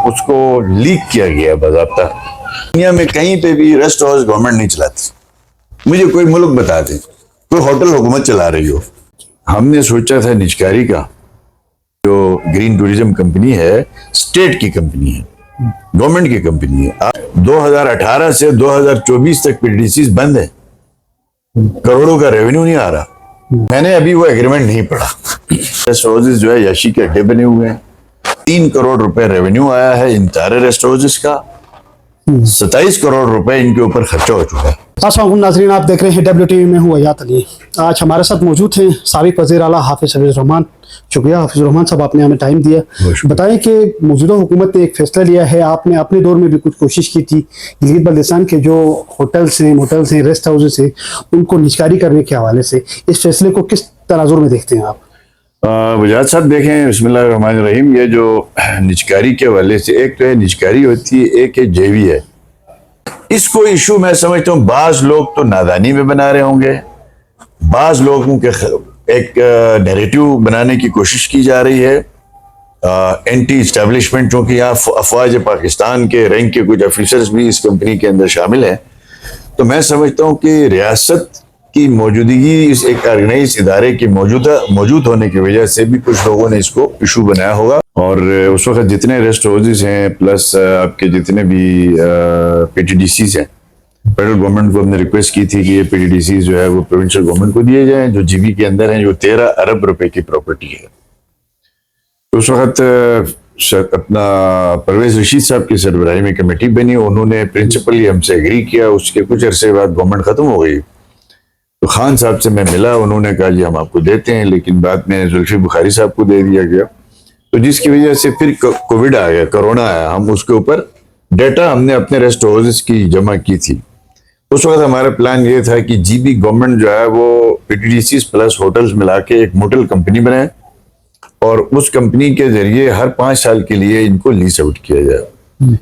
اس کو لیک کیا گیا باضابطہ. دنیا میں کہیں پہ بھی ریسٹ ہاؤس گورنمنٹ نہیں چلاتی. مجھے کوئی ملک بتا دیں کوئی ہوٹل حکومت چلا رہی ہو. ہم نے سوچا تھا نجکاری کا جو گرین ٹوریزم کمپنی ہے اسٹیٹ کی کمپنی ہے, گورنمنٹ کی کمپنی ہے. 2018 سے 2024 تک پی ڈی سیز بند ہے, کروڑوں کا ریونیو نہیں آ رہا. میں نے ابھی وہ ایگریمنٹ نہیں پڑھا. ریسٹ ہاؤسز جو ہے یاشی کے اڈے بنے ہوئے ہیں. 3 کروڑ روپے ریونیو آیا ہے ان سارے ریسٹ ہاؤسز کا. 27 کروڑ روپے ان کے اوپر خرچہ ہو چکا ہے. السلام علیکم ناظرین, آپ دیکھ رہے ہیں WTV میں ہوں ایاد علی. آج ہمارے ساتھ موجود ہیں سابق وزیر اعلیٰ حافظ حفیظ الرحمان. شکریہ حافظ الرحمان صاحب, آپ نے ہمیں ٹائم دیا. بتائیں کہ موجودہ حکومت نے ایک فیصلہ لیا ہے, آپ نے اپنے دور میں بھی کچھ کوشش کی تھی گلگت بلتستان کے جو ہوٹلس ہیں, موٹلس ہیں, ریسٹ ہاؤسز ہیں, ان کو نجکاری کرنے کے حوالے سے اس فیصلے کو کس تناظر میں دیکھتے ہیں آپ؟ وجاہت صاحب دیکھیں, بسم اللہ الرحمن الرحیم. یہ جو نجکاری کے حوالے سے ایک تو ہے نجکاری ہوتی ہے, ایک ہے جیوی ہے. اس کو ایشو میں سمجھتا ہوں بعض لوگ تو نادانی میں بنا رہے ہوں گے, بعض لوگوں کے ایک نیریٹو بنانے کی کوشش کی جا رہی ہے. اینٹی اسٹیبلشمنٹ, چونکہ یہاں افواج پاکستان کے رینک کے کچھ آفیسرز بھی اس کمپنی کے اندر شامل ہیں, تو میں سمجھتا ہوں کہ ریاست کی موجودگی اس ایک آرگنائز ادارے کے موجود ہونے کی وجہ سے بھی کچھ لوگوں نے اس کو ایشو بنایا ہوگا. اور اس وقت جتنے ریسٹ ہاؤسز ہیں پلس آپ کے جتنے بھی پی ٹی ڈی سیز ہیں, فیڈرل گورنمنٹ کو ہم نے ریکویسٹ کی تھی کہ یہ پی ٹی ڈی سیز جو ہے وہ پروونشل گورنمنٹ کو دیے جائیں, جو جی بی کے اندر ہیں, جو 13 ارب روپے کی پراپرٹی ہے. اس وقت اپنا پرویز رشید صاحب کی سربراہی میں کمیٹی بنی, انہوں نے پرنسپلی ہم سے ایگری کیا. اس کے کچھ عرصے بعد گورنمنٹ ختم ہو گئی, تو خان صاحب سے میں ملا, انہوں نے کہا جی ہم آپ کو دیتے ہیں, لیکن بعد میں زلفی بخاری صاحب کو دے دیا گیا. تو جس کی وجہ سے پھر کووڈ آ گیا, کرونا آیا. ہم اس کے اوپر ڈیٹا ہم نے اپنے ریسٹ ہاؤسز کی جمع کی تھی. اس وقت ہمارا پلان یہ تھا کہ جی بی گورنمنٹ جو ہے وہ P T D Cs plus hotels ملا کے ایک موٹل کمپنی بنائے, اور اس کمپنی کے ذریعے ہر 5 سال کے لیے ان کو لیز آؤٹ کیا جائے.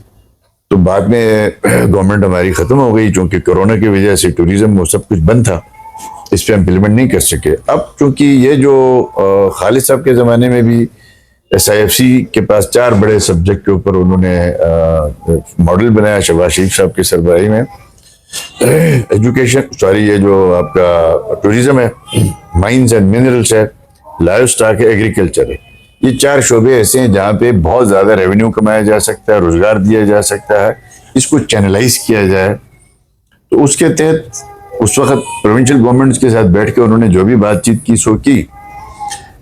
تو بعد میں گورنمنٹ ہماری ختم ہو گئی, چونکہ کرونا کی وجہ سے ٹوریزم وہ سب کچھ بند تھا, اس پہ امپلیمنٹ نہیں کر سکے. اب چونکہ یہ جو خالد صاحب کے زمانے میں بھی ایس آئی ایف سی کے پاس 4 بڑے سبجیکٹ کے اوپر انہوں نے ماڈل بنایا شہباز شریف صاحب کی سربراہی میں. یہ جو آپ کا ٹوریزم ہے, مائنز اینڈ منرلس ہے, لائف سٹاک ہے, ایگریکلچر ہے. یہ 4 شعبے ایسے ہیں جہاں پہ بہت زیادہ ریونیو کمایا جا سکتا ہے, روزگار دیا جا سکتا ہے, اس کو چینلائز کیا جائے. تو اس کے تحت اس وقت پروونشل گورنمنٹس کے ساتھ بیٹھ کے انہوں نے جو بھی بات چیت کی سو کی,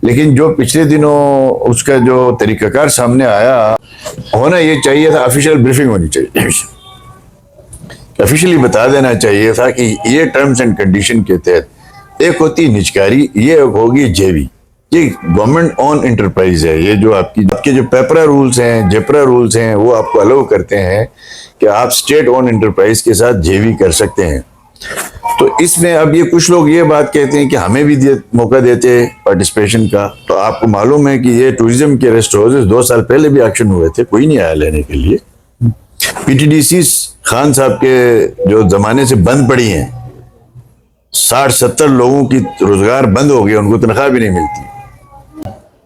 لیکن جو پچھلے دنوں اس کا جو طریقہ کار سامنے آیا, ہونا یہ چاہیے تھا آفیشیل بریفنگ ہونی چاہیے, آفیشیلی بتا دینا چاہیے تھا کہ یہ ٹرمز اینڈ کنڈیشن کے تحت ایک ہوتی نجکاری, یہ ہوگی جیوی. یہ گورنمنٹ اون انٹرپرائز ہے. یہ جو آپ کے جو پیپرا رولز ہیں, جیپرا رولز ہیں, وہ آپ کو الاؤ کرتے ہیں کہ آپ اسٹیٹ اون انٹرپرائز کے ساتھ جیوی کر سکتے ہیں. تو اس میں اب یہ کچھ لوگ یہ بات کہتے ہیں کہ ہمیں بھی موقع دیتے پارٹیسپیشن کا. تو آپ کو معلوم ہے کہ یہ ٹوریزم کے ریسٹ ہاؤسز 2 سال پہلے بھی ایکشن ہوئے تھے, کوئی نہیں آیا لینے کے لیے. P T D Cs Khan صاحب کے جو زمانے سے بند پڑی ہیں, 60-70 لوگوں کی روزگار بند ہو گیا, ان کو تنخواہ بھی نہیں ملتی.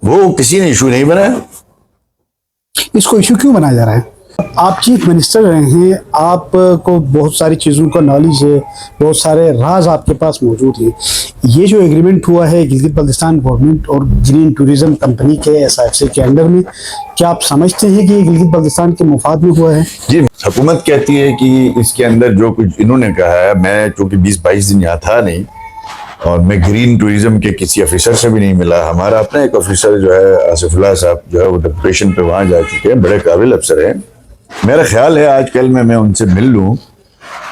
وہ کسی نے ایشو نہیں بنایا. اس کو ایشو کیوں بنایا جا رہا ہے؟ آپ چیف منسٹر رہے ہیں, آپ کو بہت ساری چیزوں کا نالج ہے, بہت سارے راز آپ کے پاس موجود ہیں. یہ جو ایگریمنٹ ہوا ہے گلگت بلتستان گورنمنٹ اور گرین ٹوریزم کمپنی کے ایس آئی ایف سی کے انڈر میں, کیا آپ سمجھتے ہیں کہ یہ گلگت بلتستان کے مفاد میں ہوا ہے؟ جی, حکومت کہتی ہے کہ اس کے اندر جو کچھ انہوں نے کہا ہے, میں چونکہ 20-22 دن یہاں تھا نہیں, اور میں گرین ٹوریزم کے کسی آفیسر سے بھی نہیں ملا. ہمارا اپنا ایک آفیسر جو ہے آصف اللہ صاحب جو ہے وہ ڈپوٹیشن پہ وہاں جا چکے ہیں, بڑے قابل افسر ہیں. میرا خیال ہے آج کل میں ان سے مل لوں.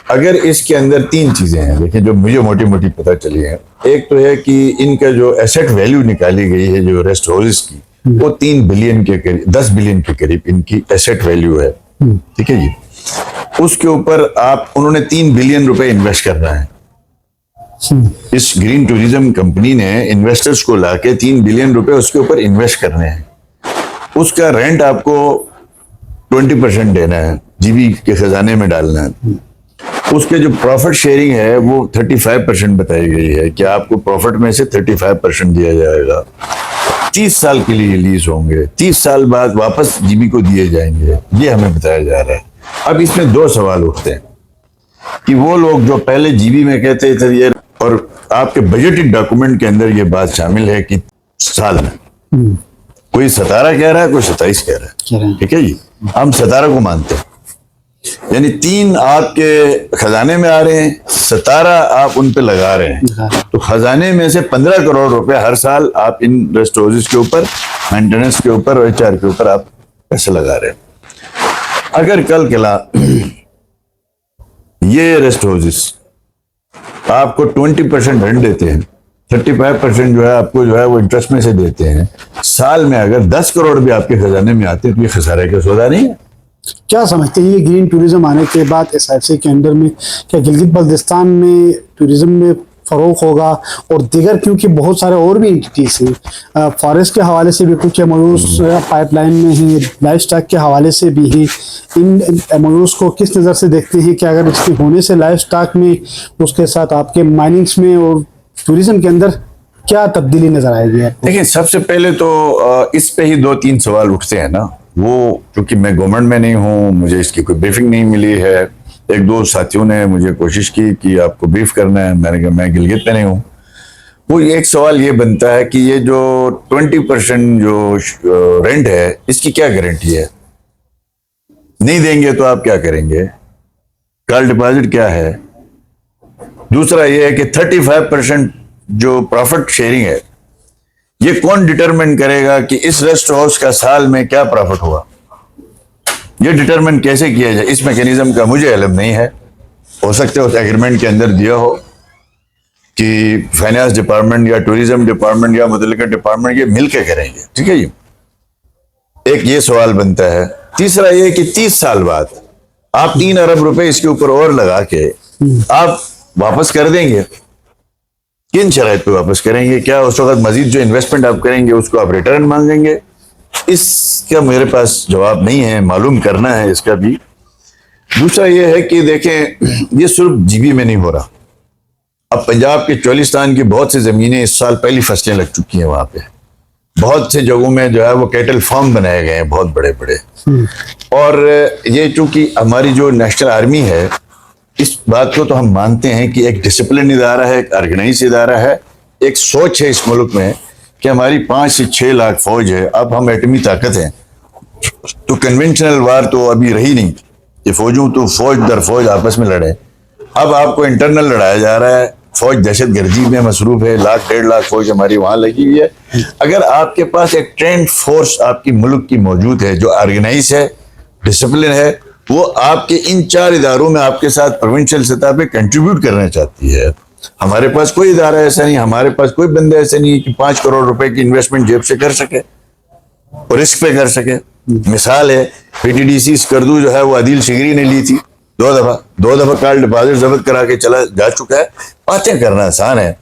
اگر اس کے اندر 3 چیزیں ہیں, دیکھیں جو مجھے موٹی موٹی پتہ چلی ہیں. ایک تو ہے کہ ان کا جو ایسٹ ویلیو نکالی گئی ہے جو ریسٹ ہاؤسز کی, وہ 3 بلین کے قریب, 10 بلین کے قریب ان کی ایسٹ ویلیو ہے. ٹھیک ہے جی, اس کے اوپر انہوں نے 3 بلین روپے انویسٹ کرنا ہے. اس گرین ٹوریزم کمپنی نے انویسٹرز کو لا کے 3 بلین روپے اس کے اوپر انویسٹ کرنے ہیں. اس کا رینٹ آپ کو 20% دینا ہے, جی بی کے خزانے میں ڈالنا ہے. اس کے جو پروفٹ شیئرنگ ہے وہ 35% بتائی گئی ہے کہ آپ کو پروفٹ میں سے 35% دیا جائے گا. 30 سال کے لیے ریلیز ہوں گے, 30 سال بعد واپس جی بی کو دیے جائیں گے, یہ ہمیں بتایا جا رہا ہے. اب اس میں 2 سوال اٹھتے ہیں کہ وہ لوگ جو پہلے جی بی میں کہتے تھے یہ, اور آپ کے بجٹنگ ڈاکومنٹ کے اندر یہ بات شامل ہے کہ سال میں کوئی 17 کہہ رہا ہے, کوئی 27 کہہ رہا ہے. ٹھیک ہے جی, ہم 17 کو مانتے ہیں, یعنی 3 آپ کے خزانے میں آ رہے ہیں, 17 آپ ان پہ لگا رہے ہیں, تو خزانے میں سے 15 کروڑ روپے ہر سال آپ ان ریسٹ ہاؤسز کے اوپر, مینٹیننس کے اوپر اور HR کے اوپر آپ پیسے لگا رہے ہیں. اگر کل کلا یہ ریسٹ ہاؤسز آپ کو 20% رینٹ دیتے ہیں, 35% جو ہے آپ کو جو ہے وہ انٹرسٹ میں سے دیتے ہیں, سال میں اگر 10 کروڑ بھی آپ کے خزانے میں آتے ہیں تو یہ خسارے کا سودا نہیں ہے. کیا سمجھتے ہیں یہ گرین ٹوریزم آنے کے بعد SIFC کے انڈر میں کیا گلگت بلتستان میں ٹوریزم میں فروغ ہوگا, اور دیگر کیونکہ بہت سارے اور بھی انٹیٹیز ہیں, فارسٹ کے حوالے سے بھی کچھ ایموز پائپ لائن میں ہیں, لائف سٹاک کے حوالے سے بھی ہیں, ان ایموز کو کس نظر سے دیکھتے ہیں کہ اگر اس کے ہونے سے لائف سٹاک میں, اس کے ساتھ آپ کے مائننگس میں اور ٹوریزم کے اندر کیا تبدیلی نظر آئے گی؟ دیکھیں, سب سے پہلے تو اس پہ ہی 2-3 سوال اٹھتے ہیں نا. وہ کیونکہ میں گورنمنٹ میں نہیں ہوں, مجھے اس کی کوئی بریفنگ نہیں ملی ہے. 1-2 ساتھیوں نے مجھے کوشش کی کہ آپ کو بریف کرنا ہے, میں نے کہا میں گلگت پہ نہیں ہوں. وہ ایک سوال یہ بنتا ہے کہ یہ جو 20% جو رینٹ ہے اس کی کیا گارنٹی ہے, نہیں دیں گے تو آپ کیا کریں گے, کال ڈپازٹ کیا ہے. دوسرا یہ ہے کہ 35% جو پروفٹ شیئرنگ ہے یہ کون ڈٹرمن کرے گا کہ اس ریسٹ ہاؤس کا سال میں کیا پروفٹ ہوا, یہ ڈٹرمن کیسے کیا جائے, اس میکینزم کا مجھے علم نہیں ہے. ہو سکتا ہے اس ایگریمنٹ کے اندر دیا ہو کہ فائنانس ڈپارٹمنٹ یا ٹوریزم ڈپارٹمنٹ یا متعلقہ ڈپارٹمنٹ یہ مل کے کریں گے. ٹھیک ہے جی, ایک یہ سوال بنتا ہے. تیسرا یہ کہ 30 سال بعد آپ 3 ارب روپے اس کے اوپر اور لگا کے آپ واپس کر دیں گے, کن شرائط پہ واپس کریں گے, کیا اس وقت مزید جو انویسٹمنٹ آپ کریں گے اس کو آپ ریٹرن مانگیں گے, اس کا میرے پاس جواب نہیں ہے, معلوم کرنا ہے اس کا بھی. دوسرا یہ ہے کہ دیکھیں یہ صرف جی بی میں نہیں ہو رہا, اب پنجاب کے چولستان کی بہت سی زمینیں اس سال پہلی فصلیں لگ چکی ہیں وہاں پہ, بہت سے جگہوں میں جو ہے وہ کیٹل فارم بنائے گئے ہیں بہت بڑے بڑے. اور یہ چونکہ ہماری جو نیشنل آرمی ہے, اس بات کو تو ہم مانتے ہیں کہ ایک ڈسپلن ادارہ ہے, ایک آرگنائز ادارہ ہے, ایک سوچ ہے اس ملک میں کہ ہماری 5 سے 6 لاکھ فوج ہے. اب ہم ایٹمی طاقت ہیں تو کنونشنل وار تو ابھی رہی نہیں, یہ فوجوں تو فوج در فوج آپس میں لڑے. اب آپ کو انٹرنل لڑایا جا رہا ہے, فوج دہشت گردی میں مصروف ہے, 1.5 لاکھ فوج ہماری وہاں لگی ہوئی ہے. اگر آپ کے پاس ایک ٹرینڈ فورس آپ کی ملک کی موجود ہے جو آرگنائز ہے, ڈسپلن ہے, وہ آپ کے ان 4 اداروں میں آپ کے ساتھ پروونشل سطح پہ کنٹریبیوٹ کرنا چاہتی ہے. ہمارے پاس کوئی ادارہ ایسا نہیں, ہمارے پاس کوئی بندہ ایسا نہیں کہ 5 کروڑ روپے کی انویسٹمنٹ جیب سے کر سکے اور رسک پہ کر سکے. مثال ہے PTDC اسکردو جو ہے وہ عدیل شگری نے لی تھی 2 دفعہ کال ڈپازٹ ضبط کرا کے چلا جا چکا ہے. باتیں کرنا آسان ہے.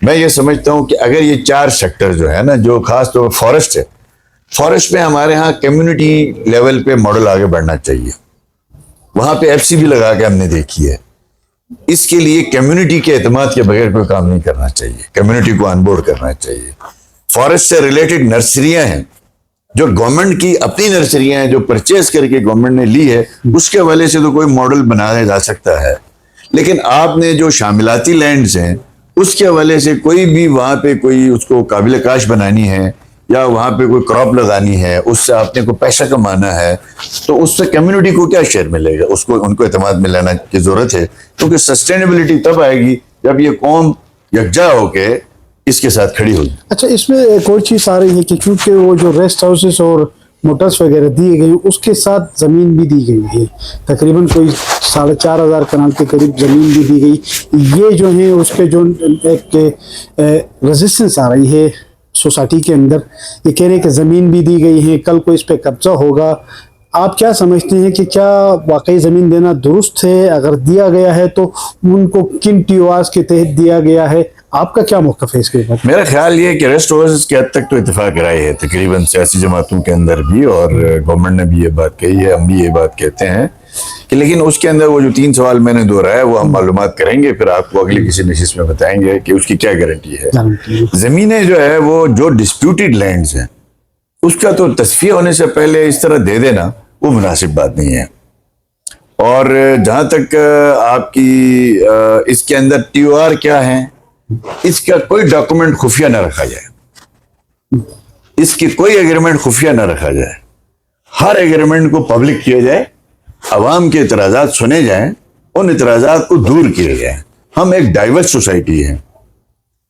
میں یہ سمجھتا ہوں کہ اگر یہ 4 سیکٹر جو ہے نا, جو خاص طور پر فارسٹ ہے, فارسٹ میں ہمارے ہاں کمیونٹی لیول پہ ماڈل آگے بڑھنا چاہیے. وہاں پہ FCB لگا کے ہم نے دیکھی ہے. اس کے لیے کمیونٹی کے اعتماد کے بغیر کوئی کام نہیں کرنا چاہیے, کمیونٹی کو آن بورڈ کرنا چاہیے. فارسٹ سے ریلیٹڈ نرسریاں ہیں جو گورنمنٹ کی اپنی نرسریاں ہیں جو پرچیز کر کے گورنمنٹ نے لی ہے, اس کے حوالے سے تو کوئی ماڈل بنایا جا سکتا ہے. لیکن آپ نے جو شاملاتی لینڈز ہیں اس کے حوالے سے کوئی بھی وہاں پہ کوئی اس کو قابل کاشت بنانی ہے یا وہاں پہ کوئی کراپ لگانی ہے, اس سے آپ نے کوئی پیسہ کمانا ہے, تو اس سے کمیونٹی کو کیا شیئر ملے گا, اس کو ان کو اعتماد میں لینا کی ضرورت ہے. کیونکہ سسٹینیبلٹی تب آئے گی جب یہ قوم یکجا ہو کے اس کے ساتھ کھڑی ہوگی. اچھا, اس میں ایک اور چیز آ رہی ہے کہ کیونکہ وہ جو ریسٹ ہاؤسز اور موٹرس وغیرہ دیے گئے اس کے ساتھ زمین بھی دی گئی ہے, تقریباً کوئی 4,500 کنال کے قریب زمین بھی دی گئی. یہ جو ہیں اس کے جو ایک ریزسٹنس آ رہی ہے سوسائٹی کے اندر, یہ کہہ رہے ہیں کہ زمین بھی دی گئی ہے, کل کو اس پہ قبضہ ہوگا. آپ کیا سمجھتے ہیں کہ کیا واقعی زمین دینا درست ہے؟ اگر دیا گیا ہے تو ان کو کن TORs کے تحت دیا گیا ہے؟ آپ کا کیا موقف ہے اس کے بعد؟ میرا خیال یہ ہے کہ ریسٹ اوورسز کی حد تک تو اتفاق رائے ہے تقریباً سیاسی جماعتوں کے اندر بھی، اور گورنمنٹ نے بھی یہ بات کہی ہے، ہم بھی یہ بات کہتے ہیں کہ لیکن اس کے اندر وہ جو 3 سوال میں نے دہرایا وہ ہم معلومات کریں گے، پھر آپ کو اگلی کسی نشست میں بتائیں گے کہ اس کی کیا گارنٹی ہے۔ زمینیں جو ہے وہ جو ڈسپیوٹیڈ لینڈز ہیں اس کا تو تصفیہ ہونے سے پہلے اس طرح دے دینا وہ مناسب بات نہیں ہے۔ اور جہاں تک آپ کی اس کے اندر ٹی او آر کیا ہے، اس کا کوئی ڈاکومنٹ خفیہ نہ رکھا جائے، اس کی کوئی ایگریمنٹ خفیہ نہ رکھا جائے، ہر ایگریمنٹ کو پبلک کیا جائے، عوام کے اعتراضات سنے جائیں، ان اعتراضات کو دور کیے جائیں۔ ہم ایک ڈائیورس سوسائٹی ہیں،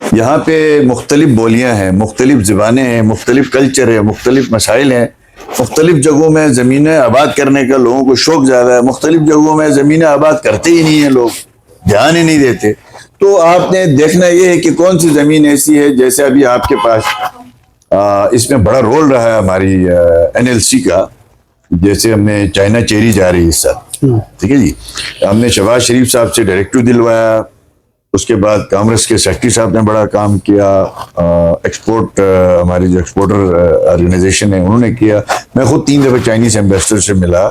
یہاں پہ مختلف بولیاں ہیں، مختلف زبانیں ہیں، مختلف کلچر ہے، مختلف مسائل ہیں، مختلف جگہوں میں زمینیں آباد کرنے کا لوگوں کو شوق زیادہ ہے، مختلف جگہوں میں زمینیں آباد کرتے ہی نہیں ہیں، لوگ دھیان ہی نہیں دیتے۔ تو آپ نے دیکھنا یہ ہے کہ کون سی زمین ایسی ہے، جیسے ابھی آپ کے پاس اس میں بڑا رول رہا ہے ہماری NLC کا، جیسے ہم نے چائنا چیری جا رہی ہے اس سال، ٹھیک ہے جی، ہم نے شہباز شریف صاحب سے ڈائریکٹو دلوایا، اس کے بعد کانگریس کے سیکرٹری صاحب نے بڑا کام کیا، ایکسپورٹ ہماری جو ایکسپورٹر آرگنائزیشن ہے انہوں نے کیا۔ میں خود 3 دفعہ چائنیز ایمبیسڈر سے ملا،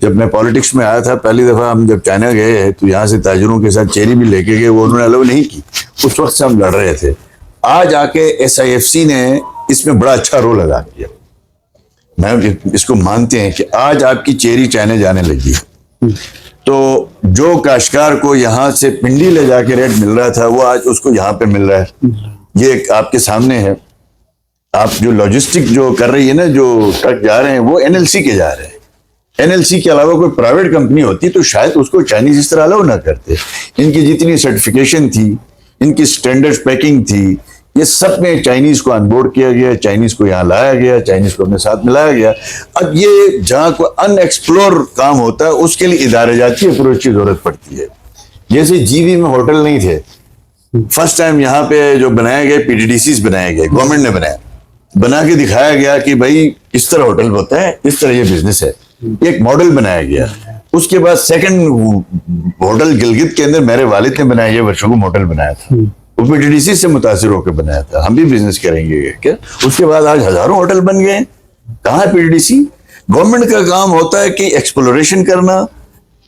جب میں پالیٹکس میں آیا تھا پہلی دفعہ ہم جب چائنا گئے تو یہاں سے تاجروں کے ساتھ چیری بھی لے کے گئے، وہ انہوں نے الاؤ نہیں کی، اس وقت سے ہم لڑ رہے تھے۔ آج آ کے SIFC نے اس میں بڑا اچھا رول ادا کیا، میں اس کو مانتے ہیں کہ آج آپ کی چیری چائنا جانے لگی ہے، تو جو کاشتکار کو یہاں سے پنڈی لے جا کے ریٹ مل رہا تھا وہ آج اس کو یہاں پہ مل رہا ہے۔ یہ آپ کے سامنے ہے، آپ جو لاجسٹک جو کر رہی ہے نا، جو ٹرک جا رہے ہیں وہ NLC کے جا رہے ہیں۔ NLC کے علاوہ کوئی پرائیویٹ کمپنی ہوتی تو شاید اس کو چائنیز اس طرح الاؤ نہ کرتے۔ ان کی جتنی سرٹیفیکیشن تھی، ان کی سٹینڈرڈ پیکنگ تھی، یہ سب میں چائنیز کو آن بورڈ کیا گیا، چائنیز کو یہاں لایا گیا، چائنیز کو اپنے ساتھ ملایا گیا۔ اب یہ جہاں کوئی ان ایکسپلور کام ہوتا ہے اس کے لیے ادارے جاتی اپروچ کی ضرورت پڑتی ہے۔ جیسے GV میں ہوٹل نہیں تھے، فرسٹ ٹائم یہاں پہ جو بنائے گئے PDDCs بنائے گئے، گورنمنٹ نے بنا کے دکھایا گیا کہ بھائی اس طرح ہوٹل ہوتا ہے، اس طرح یہ بزنس ہے، ایک ماڈل بنایا گیا۔ اس کے بعد سیکنڈ ہوٹل گلگت کے اندر میرے والد نے بنایا، یہ ورشوگم ہوٹل بنایا تھا، وہ PDDC سے متاثر ہو کے بنایا تھا، ہم بھی بزنس کریں گے کیا۔ اس کے بعد آج ہزاروں ہوٹل بن گئے، کہاں ہے PDDC؟ گورنمنٹ کا کام ہوتا ہے کہ ایکسپلوریشن کرنا،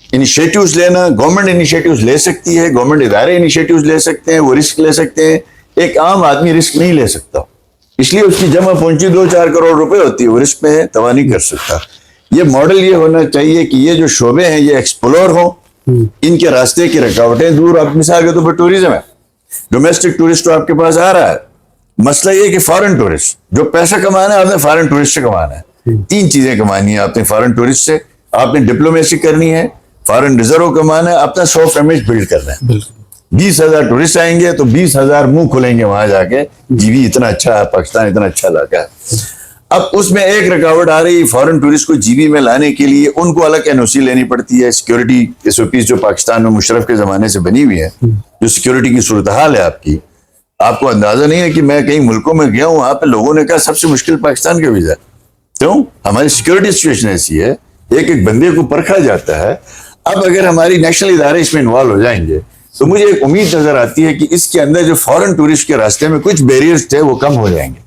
انیشیٹیوز لینا، گورنمنٹ انیشیٹیوز لے سکتی ہے، گورنمنٹ ادارے انیشیٹیوز لے سکتے ہیں، وہ رسک لے سکتے ہیں، ایک عام آدمی رسک نہیں لے سکتا، اس لیے اس کی جمع پونجی 2-4 کروڑ روپے ہوتی ہے، وہ رسک میں تباہ نہیں کر سکتا۔ یہ ماڈل یہ ہونا چاہیے کہ یہ جو شعبے ہیں یہ ایکسپلور ہوں، ان کے راستے کی رکاوٹیں دور۔ آپ مثال کے طور پر ٹوریزم ہے، ڈومیسٹک ٹورسٹ تو آپ کے پاس آ رہا ہے، مسئلہ یہ کہ فارن ٹورسٹ جو پیسہ کمانا ہے آپ نے فارن ٹورسٹ سے کمانا ہے۔ 3 چیزیں کمانی ہیں آپ نے فارن ٹورسٹ سے، آپ نے ڈپلومیسی کرنی ہے، فارن ریزرو کمانا ہے، اپنا سافٹ امیج بلڈ کرنا ہے۔ 20,000 ٹورسٹ آئیں گے تو 20,000 منہ کھلیں گے وہاں جا کے، GV اتنا اچھا ہے، پاکستان اتنا اچھا علاقہ ہے۔ اب اس میں ایک رکاوٹ آ رہی ہے، فارن ٹورسٹ کو GV میں لانے کے لیے ان کو الگ NOC لینی پڑتی ہے، سیکیورٹی SOPs جو پاکستان میں مشرف کے زمانے سے بنی ہوئی ہے، جو سیکیورٹی کی صورتحال ہے آپ کو اندازہ نہیں ہے کہ میں کئی ملکوں میں گیا ہوں، وہاں پہ لوگوں نے کہا سب سے مشکل پاکستان کا ویزا، کیوں؟ ہماری سیکیورٹی سچویشن ایسی ہے، ایک بندے کو پرکھا جاتا ہے۔ اب اگر ہماری نیشنل ادارے اس میں انوالو ہو جائیں گے تو مجھے ایک امید نظر آتی ہے کہ اس کے اندر جو فارن ٹورسٹ کے راستے میں کچھ بیریئرز تھے وہ کم ہو جائیں گے،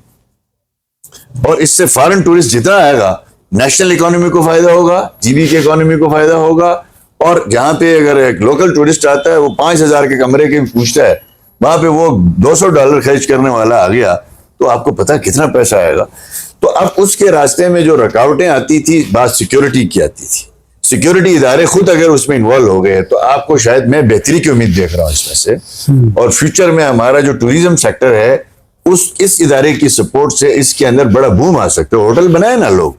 اور اس سے فارن ٹورسٹ جتنا آئے گا نیشنل اکانومی کو فائدہ ہوگا، GV کے اکانومی کو فائدہ ہوگا، اور جہاں پہ اگر ایک لوکل ٹورسٹ آتا ہے وہ 5,000 کے کمرے کے پوچھتا ہے، وہاں پہ وہ $200 خرچ کرنے والا آ گیا تو آپ کو پتا کتنا پیسہ آئے گا۔ تو اب اس کے راستے میں جو رکاوٹیں آتی تھی، بات سیکیورٹی کی آتی تھی، سیکیورٹی ادارے خود اگر اس میں انوالو ہو گئے تو آپ کو شاید میں بہتری کی امید دیکھ رہا ہوں اس میں سے، اور فیوچر میں ہمارا جو ٹوریزم سیکٹر ہے اس ادارے کی سپورٹ سے اس کے اندر بڑا بوم آ سکتا ہے۔ ہوٹل بنائے نا لوگ،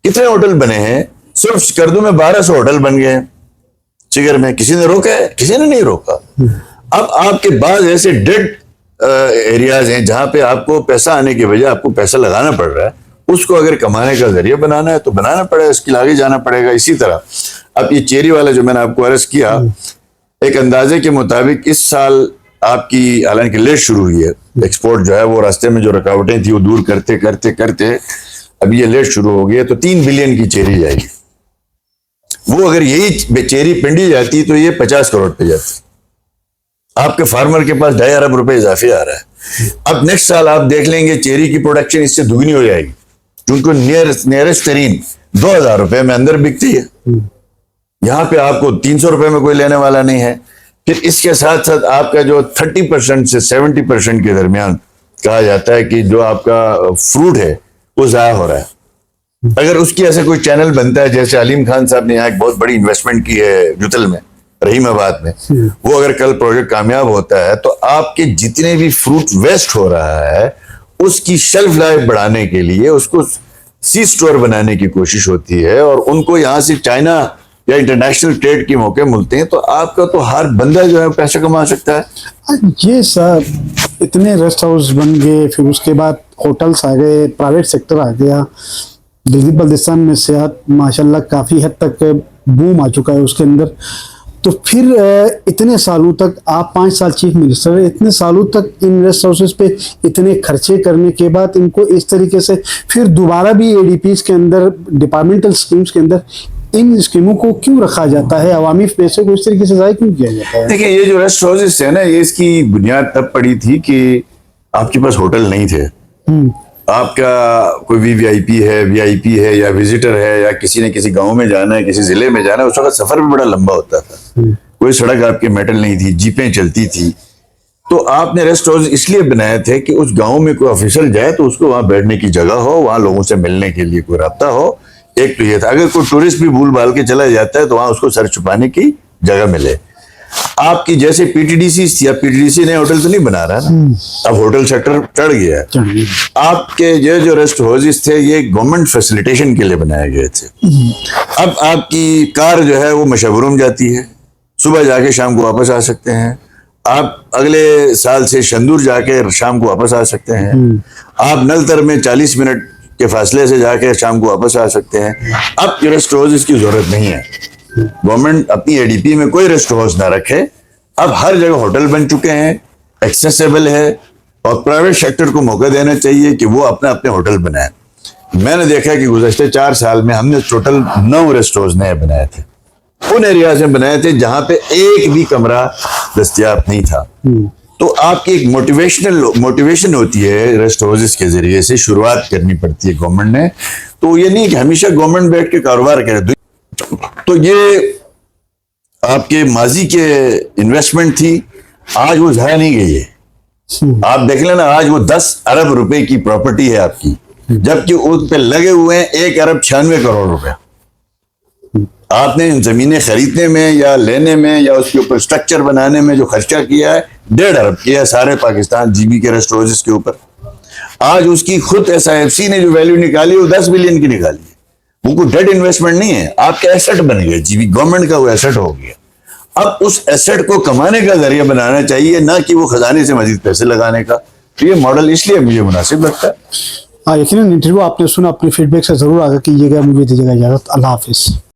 کتنے ہوٹل بنے ہیں، صرف سکردو میں 1200 ہوٹل بن گئے، چگر میں کسی نے روکا ہے؟ کسی نے نہیں روکا۔ اب آپ کے بعض ایسے ڈیڈ ایریاز ہیں جہاں پہ آپ کو پیسہ آنے کی وجہ آپ کو پیسہ لگانا پڑ رہا ہے، اس کو اگر کمانے کا ذریعہ بنانا ہے تو بنانا پڑے گا، اس کے آگے جانا پڑے گا۔ اسی طرح اب یہ چیری والا جو میں نے آپ کو عرض کیا، ایک اندازے کے مطابق اس سال آپ کی حالانکہ لیٹ شروع ہوئی ہے ایکسپورٹ جو ہے، وہ راستے میں جو رکاوٹیں تھیں وہ دور کرتے کرتے کرتے اب یہ لیٹ شروع ہو گئی ہے، تو 3 بلین کی چیری جائے گی۔ وہ اگر یہی چیری پنڈی جاتی تو یہ 50 کروڑ پہ جاتی، آپ کے فارمر کے پاس 2.5 ارب روپے اضافی آ رہا ہے. اب نیکسٹ سال آپ دیکھ لیں گے چیری کی پروڈکشن اس سے دگنی ہو جائے گی, کیونکہ نیئرسٹ ترین 2,000 روپے میں اندر بکتی ہے. یہاں پہ آپ کو 300 روپے میں کوئی لینے والا نہیں ہے. پھر اس کے ساتھ ساتھ آپ کا جو 30% سے 70% کے درمیان کہا جاتا ہے کہ جو آپ کا فروٹ ہے وہ ضائع ہو رہا ہے. اگر اس کی ایسے کوئی چینل بنتا ہے, جیسے علیم خان صاحب نے یہاں ایک بہت بڑی انویسٹمنٹ کی ہے جوتل میں, رحیم آباد میں, وہ اگر کل پروجیکٹ کامیاب ہوتا ہے تو آپ کے جتنے بھی فروٹ ویسٹ ہو رہا ہے اس کی شیلف لائف بڑھانے کے لیے اس کو سی سٹور بنانے کی کوشش ہوتی ہے, اور ان کو یہاں سے چائنا یا انٹرنیشنل ٹریڈ کے موقع ملتے ہیں, تو آپ کا تو ہر بندہ جو ہے پیسہ کما سکتا ہے. یہ سب اتنے ریسٹ ہاؤس بن گئے, پھر اس کے بعد ہوٹلس آ گئے, پرائیویٹ سیکٹر آ گیا, گلگت بلتستان میں صحت ماشاءاللہ کافی حد تک بوم آ چکا ہے اس کے اندر. تو پھر اتنے سالوں تک آپ 5 سال چیف منسٹر ہیں, اتنے سالوں تک ان ریسٹ ہاؤسز پہ اتنے خرچے کرنے کے بعد ان کو اس طریقے سے پھر دوبارہ بھی اے ڈی پیز کے اندر, ڈپارٹمنٹل اسکیمز کے اندر ان اسکیموں کو کیوں رکھا جاتا ہے, عوامی پیسے کو اس طریقے سے ضائع کیوں کیا جاتا ہے؟ دیکھیں, یہ جو ریسٹ ہاؤسز ہے نا, یہ اس کی بنیاد تب پڑی تھی کہ آپ کے پاس ہوٹل نہیں تھے. آپ کا کوئی وی آئی پی ہے یا وزٹر ہے یا کسی نے کسی گاؤں میں جانا ہے, کسی ضلع میں جانا ہے, اس وقت سفر بھی بڑا لمبا ہوتا تھا, کوئی سڑک آپ کے میٹل نہیں تھی, جیپیں چلتی تھی. تو آپ نے ریسٹ ہاؤس اس لیے بنائے تھے کہ اس گاؤں میں کوئی آفیسر جائے تو اس کو وہاں بیٹھنے کی جگہ ہو, وہاں لوگوں سے ملنے کے لیے کوئی رابطہ ہو. ایک تو یہ تھا, اگر کوئی ٹورسٹ بھی بھول بھال کے چلا جاتا ہے تو وہاں اس کو سر چھپانے کی جگہ ملے. آپ کی جیسے پی ٹی ڈی سی تھی, اب پی ٹی ڈی سی نے ہوٹل تو نہیں بنا رہا نا, اب ہوٹل سیکٹر چڑھ گیا ہے. آپ کے جو ریسٹ ہاؤسز تھے یہ گورنمنٹ فیسیلیٹیشن کے لیے بنائے گئے تھے. اب آپ کی کار جو ہے وہ مشاورم جاتی ہے, صبح جا کے شام کو واپس آ سکتے ہیں. آپ اگلے سال سے شندور جا کے شام کو واپس آ سکتے ہیں. آپ نلتر میں 40 منٹ کے فاصلے سے جا کے شام کو واپس آ سکتے ہیں. اب ریسٹ ہاؤس کی ضرورت نہیں ہے. گورنمنٹ اپنی اے ڈی پی میں کوئی ریسٹ ہاؤس نہ رکھے, اب ہر جگہ ہوٹل بن چکے ہیں, ایکسیسیبل ہے, اور پرائیویٹ سیکٹر کو موقع دینا چاہیے کہ وہ اپنے ہوٹل بنائیں. میں نے دیکھا کہ گزشتہ 4 سال میں ہم نے ٹوٹل 9 ریسٹ ہاؤس نئے بنائے تھے, ان ایریاز میں بنائے تھے جہاں پہ ایک بھی کمرہ دستیاب نہیں تھا. تو آپ کی ایک موٹیویشن ہوتی ہے ریسٹ ہاؤسز کے ذریعے سے, شروعات کرنی پڑتی ہے گورنمنٹ نے. تو یہ نہیں کہ ہمیشہ گورنمنٹ بیٹھ کے کاروبار کرے. تو یہ آپ کے ماضی کے انویسٹمنٹ تھی, آج وہ ضائع نہیں گئی ہے. آپ دیکھ لینا, آج وہ 10 ارب روپے کی پراپرٹی ہے آپ کی, جبکہ اس پہ لگے ہوئے ہیں 1 ارب 96 کروڑ روپے. آپ نے زمینیں خریدنے میں یا لینے میں یا اس کے اوپر سٹرکچر بنانے میں جو خرچہ کیا ہے 1.5 ارب کیا ہے سارے پاکستان جی بی کے ریسٹ ہاؤسز کے اوپر. آج اس کی خود ایس آئی ایف سی نے جو ویلیو نکالی وہ 10 بلین کی نکالی ہے. وہ کوئی ڈیڈ انویسٹمنٹ نہیں ہے, آپ کا ایسٹ بن گیا, جی بی گورنمنٹ کا وہ ایسٹ ہو گیا. اب اس ایسٹ کو کمانے کا ذریعہ بنانا چاہیے, نہ کہ وہ خزانے سے مزید پیسے لگانے کا. تو یہ ماڈل اس لیے مجھے مناسب لگتا ہے. ہاں, یقیناً انٹرویو آپ نے سنا, اپنے فیڈ بیک سے ضرور آگاہ کیجیے گا. مجھے دیجیے گا اجازت. اللہ حافظ.